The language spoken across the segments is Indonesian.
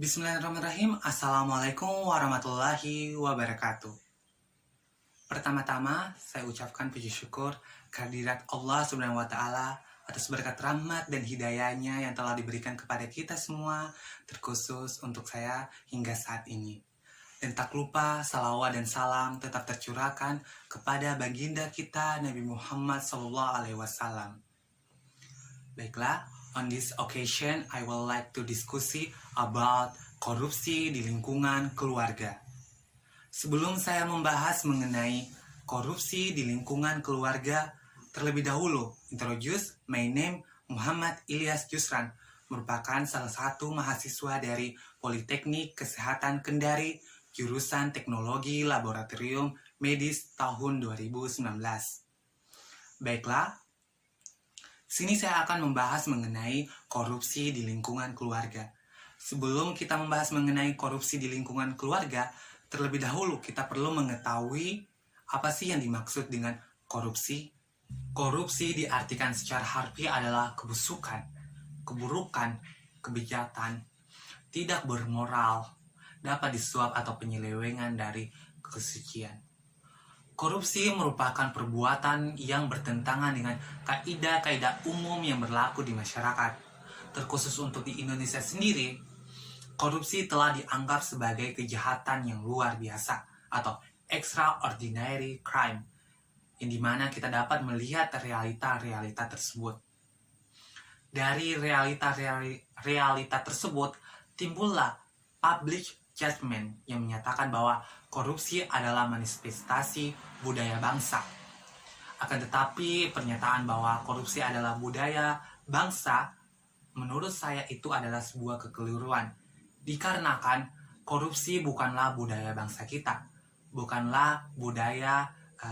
Bismillahirrahmanirrahim. Assalamualaikum warahmatullahi wabarakatuh. Pertama-tama, saya ucapkan puji syukur kehadirat Allah Subhanahu wa Ta'ala atas berkat rahmat dan hidayahnya yang telah diberikan kepada kita semua, terkhusus untuk saya hingga saat ini. Dan tak lupa salawat dan salam tetap tercurahkan kepada baginda kita Nabi Muhammad SAW. Baiklah, on this occasion, I would like to discuss about korupsi di lingkungan keluarga. Sebelum saya membahas mengenai korupsi di lingkungan keluarga, terlebih dahulu, introduce my name Muhammad Ilyas Jusran, merupakan salah satu mahasiswa dari Politeknik Kesehatan Kendari, jurusan Teknologi Laboratorium Medis tahun 2019. Baiklah, sini saya akan membahas mengenai korupsi di lingkungan keluarga. Sebelum kita membahas mengenai korupsi di lingkungan keluarga, terlebih dahulu kita perlu mengetahui apa sih yang dimaksud dengan korupsi. Korupsi diartikan secara harfiah adalah kebusukan, keburukan, kebejatan, tidak bermoral, dapat disuap atau penyelewengan dari kesucian. Korupsi merupakan perbuatan yang bertentangan dengan kaidah-kaidah umum yang berlaku di masyarakat. Terkhusus untuk di Indonesia sendiri, korupsi telah dianggap sebagai kejahatan yang luar biasa atau extraordinary crime, yang dimana kita dapat melihat realita-realita tersebut. Dari realita tersebut, timbullah public judgment yang menyatakan bahwa korupsi adalah manifestasi budaya bangsa. Akan tetapi pernyataan bahwa korupsi adalah budaya bangsa, menurut saya itu adalah sebuah kekeliruan. Dikarenakan korupsi bukanlah budaya bangsa kita, bukanlah budaya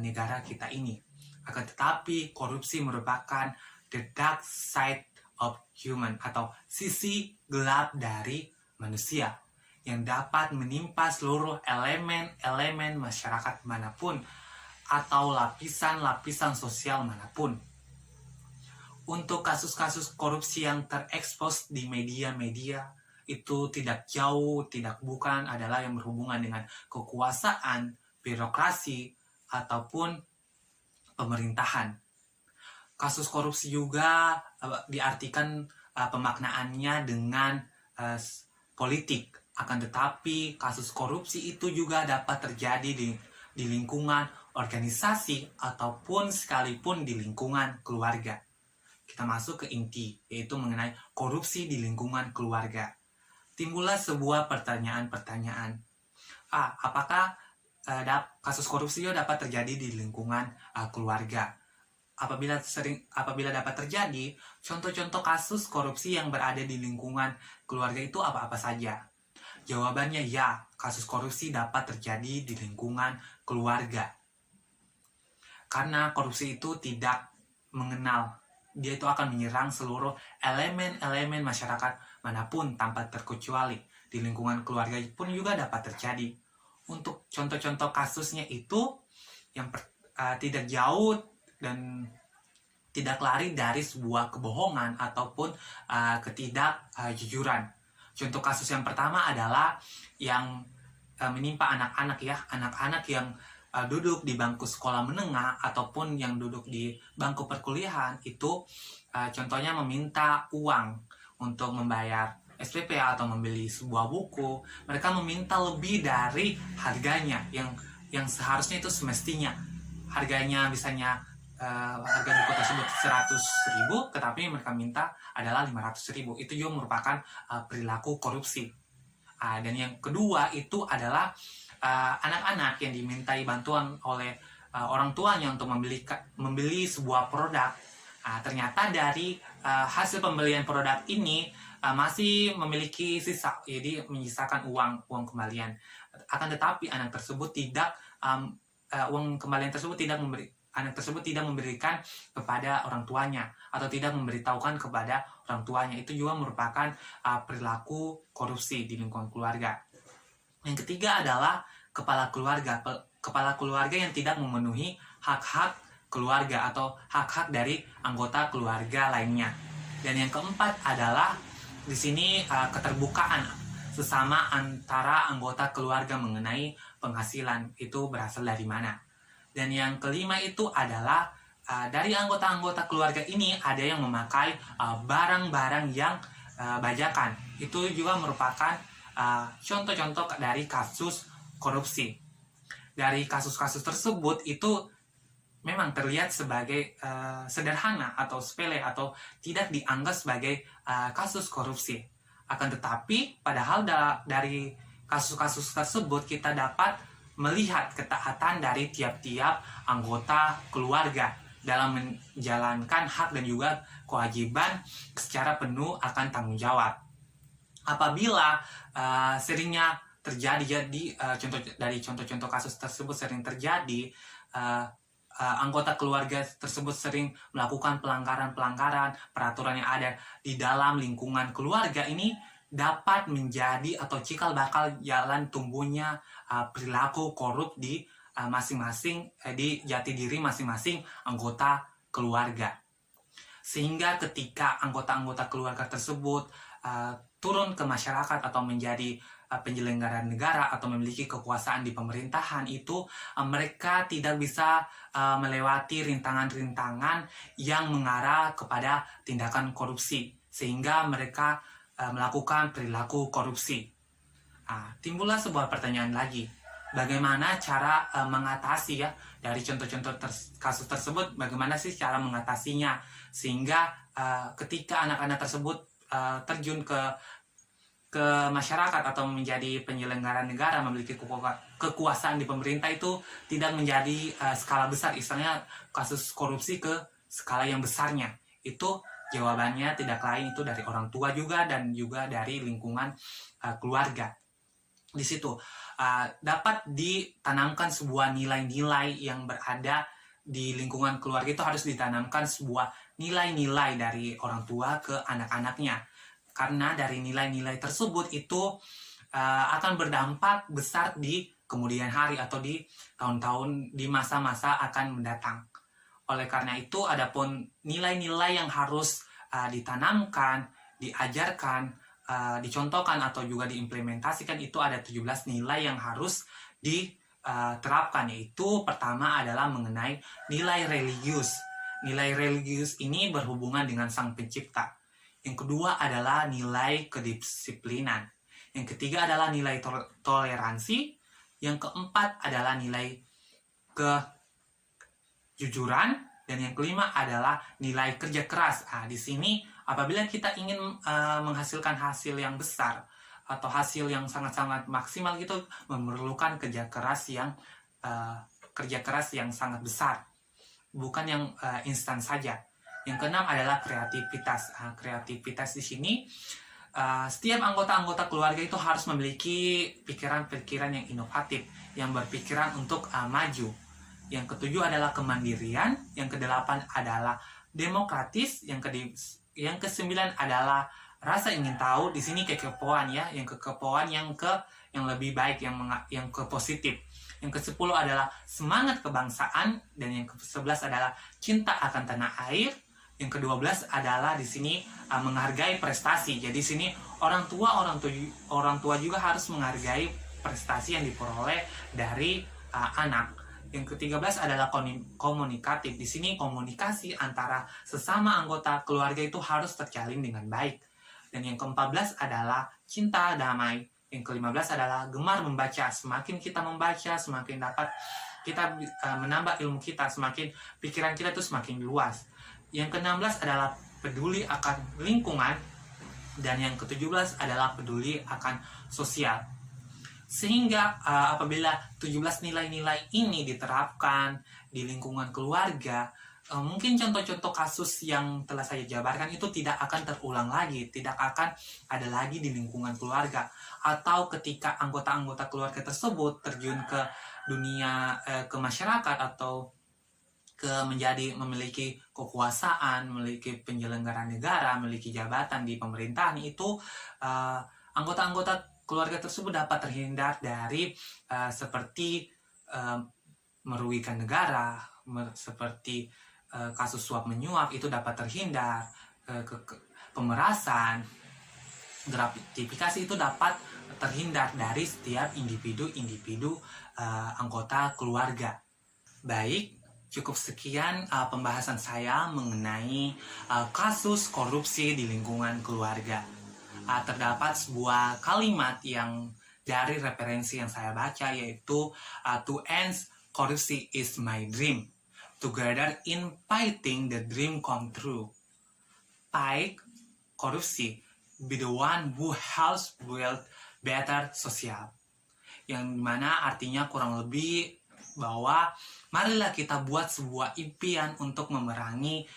negara kita ini. Akan tetapi korupsi merupakan the dark side of human atau sisi gelap dari manusia yang dapat menimpa seluruh elemen-elemen masyarakat manapun atau lapisan-lapisan sosial manapun. Untuk kasus-kasus korupsi yang terekspos di media-media, itu tidak jauh, tidak bukan adalah yang berhubungan dengan kekuasaan, birokrasi, ataupun pemerintahan. Kasus korupsi juga diartikan pemaknaannya dengan politik. Akan tetapi, kasus korupsi itu juga dapat terjadi di lingkungan organisasi ataupun sekalipun di lingkungan keluarga. Kita masuk ke inti, yaitu mengenai korupsi di lingkungan keluarga. Timbullah sebuah pertanyaan-pertanyaan. Apakah kasus korupsi dapat terjadi di lingkungan keluarga? Apabila dapat terjadi, contoh-contoh kasus korupsi yang berada di lingkungan keluarga itu apa-apa saja? Jawabannya ya, kasus korupsi dapat terjadi di lingkungan keluarga. Karena korupsi itu tidak mengenal, dia itu akan menyerang seluruh elemen-elemen masyarakat manapun tanpa terkecuali. Di lingkungan keluarga pun juga dapat terjadi. Untuk contoh-contoh kasusnya itu yang tidak jauh dan tidak lari dari sebuah kebohongan ataupun ketidakjujuran. Contoh kasus yang pertama adalah yang menimpa anak-anak ya, anak-anak yang duduk di bangku sekolah menengah ataupun yang duduk di bangku perkuliahan itu contohnya meminta uang untuk membayar SPP atau membeli sebuah buku. Mereka meminta lebih dari harganya yang seharusnya itu semestinya. Harganya misalnya harga buku tersebut 100.000, tetapi mereka minta adalah 500.000. Itu juga merupakan perilaku korupsi. Dan yang kedua itu adalah anak-anak yang dimintai bantuan oleh orang tuanya untuk membeli sebuah produk. Ternyata dari hasil pembelian produk ini masih memiliki sisa, jadi menyisakan uang kembalian. Akan tetapi anak tersebut tidak uang kembalian tersebut anak tersebut tidak memberikan kepada orang tuanya atau tidak memberitahukan kepada orang tuanya. Itu juga merupakan perilaku korupsi di lingkungan keluarga. Yang ketiga adalah kepala keluarga yang tidak memenuhi hak-hak keluarga atau hak-hak dari anggota keluarga lainnya. Dan yang keempat adalah di sini keterbukaan sesama antara anggota keluarga mengenai penghasilan itu berasal dari mana. Dan yang kelima itu adalah dari anggota-anggota keluarga ini ada yang memakai barang-barang yang bajakan. Itu juga merupakan contoh-contoh dari kasus korupsi. Dari kasus-kasus tersebut itu memang terlihat sebagai sederhana atau sepele atau tidak dianggap sebagai kasus korupsi. Akan tetapi padahal dari kasus-kasus tersebut kita dapat melihat ketaatan dari tiap-tiap anggota keluarga dalam menjalankan hak dan juga kewajiban secara penuh akan tanggung jawab. Apabila seringnya terjadi dari contoh-contoh kasus tersebut sering terjadi, anggota keluarga tersebut sering melakukan pelanggaran-pelanggaran peraturan yang ada di dalam lingkungan keluarga, ini dapat menjadi atau cikal bakal jalan tumbuhnya perilaku korup di masing-masing di jati diri masing-masing anggota keluarga. Sehingga ketika anggota-anggota keluarga tersebut turun ke masyarakat atau menjadi penyelenggara negara atau memiliki kekuasaan di pemerintahan, itu mereka tidak bisa melewati rintangan-rintangan yang mengarah kepada tindakan korupsi, sehingga mereka melakukan perilaku korupsi. Timbullah sebuah pertanyaan lagi, bagaimana cara mengatasi ya dari contoh-contoh kasus tersebut, bagaimana sih cara mengatasinya sehingga ketika anak-anak tersebut terjun ke masyarakat atau menjadi penyelenggara negara, memiliki kekuasaan di pemerintah, itu tidak menjadi skala besar, istilahnya kasus korupsi ke skala yang besarnya. Itu jawabannya tidak lain itu dari orang tua juga dan juga dari lingkungan keluarga. Di situ dapat ditanamkan sebuah nilai-nilai yang berada di lingkungan keluarga, itu harus ditanamkan sebuah nilai-nilai dari orang tua ke anak-anaknya. Karena dari nilai-nilai tersebut itu akan berdampak besar di kemudian hari atau di tahun-tahun di masa-masa akan mendatang. Oleh karena itu, adapun nilai-nilai yang harus ditanamkan, diajarkan, dicontohkan atau juga diimplementasikan, itu ada 17 nilai yang harus diterapkan, yaitu pertama adalah mengenai nilai religius. Nilai religius ini berhubungan dengan Sang Pencipta. Yang kedua adalah nilai kedisiplinan. Yang ketiga adalah nilai toleransi. Yang keempat adalah nilai kejujuran. Dan yang kelima adalah nilai kerja keras. Di sini apabila kita ingin menghasilkan hasil yang besar atau hasil yang sangat-sangat maksimal, gitu memerlukan kerja keras yang sangat besar, bukan yang instan saja. Yang keenam adalah kreativitas. Kreativitas di sini setiap anggota-anggota keluarga itu harus memiliki pikiran-pikiran yang inovatif, yang berpikiran untuk maju. Yang ketujuh adalah kemandirian. Yang kedelapan adalah demokratis. Yang kesembilan adalah rasa ingin tahu. Di sini kekepoan ya, yang kekepoan yang lebih baik, yang ke positif. Yang ke-10 adalah semangat kebangsaan, dan yang ke-11 adalah cinta akan tanah air. Yang ke-12 adalah di sini menghargai prestasi. Jadi di sini orang tua juga harus menghargai prestasi yang diperoleh dari anak. Yang ke-13 adalah komunikatif. Di sini komunikasi antara sesama anggota keluarga itu harus terjalin dengan baik. Dan yang ke-14 adalah cinta damai. Yang ke-15 adalah gemar membaca. Semakin kita membaca, semakin dapat kita menambah ilmu kita, semakin pikiran kita itu semakin luas. Yang ke-16 adalah peduli akan lingkungan. Dan yang ke-17 adalah peduli akan sosial. Sehingga apabila 17 nilai-nilai ini diterapkan di lingkungan keluarga, mungkin contoh-contoh kasus yang telah saya jabarkan itu tidak akan terulang lagi, tidak akan ada lagi di lingkungan keluarga. Atau ketika anggota-anggota keluarga tersebut terjun ke dunia, ke masyarakat, atau memiliki kekuasaan, memiliki penyelenggara negara, memiliki jabatan di pemerintahan, itu anggota-anggota keluarga tersebut dapat terhindar dari seperti merugikan negara, seperti kasus suap menyuap, itu dapat terhindar, pemerasan, gratifikasi itu dapat terhindar dari setiap individu-individu anggota keluarga. Baik, cukup sekian pembahasan saya mengenai kasus korupsi di lingkungan keluarga. Terdapat sebuah kalimat yang dari referensi yang saya baca, yaitu to end korupsi is my dream, together in fighting the dream come true. Fight korupsi, be the one who helps build better social. Yang dimana artinya kurang lebih bahwa marilah kita buat sebuah impian untuk memerangi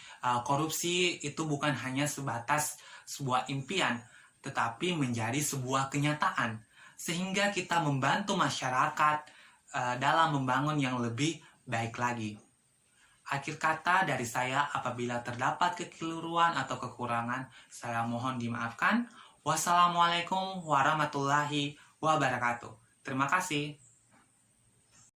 korupsi. Itu bukan hanya sebatas sebuah impian, tetapi menjadi sebuah kenyataan, sehingga kita membantu masyarakat dalam membangun yang lebih baik lagi. Akhir kata dari saya, apabila terdapat kekeliruan atau kekurangan, saya mohon dimaafkan. Wassalamualaikum warahmatullahi wabarakatuh. Terima kasih.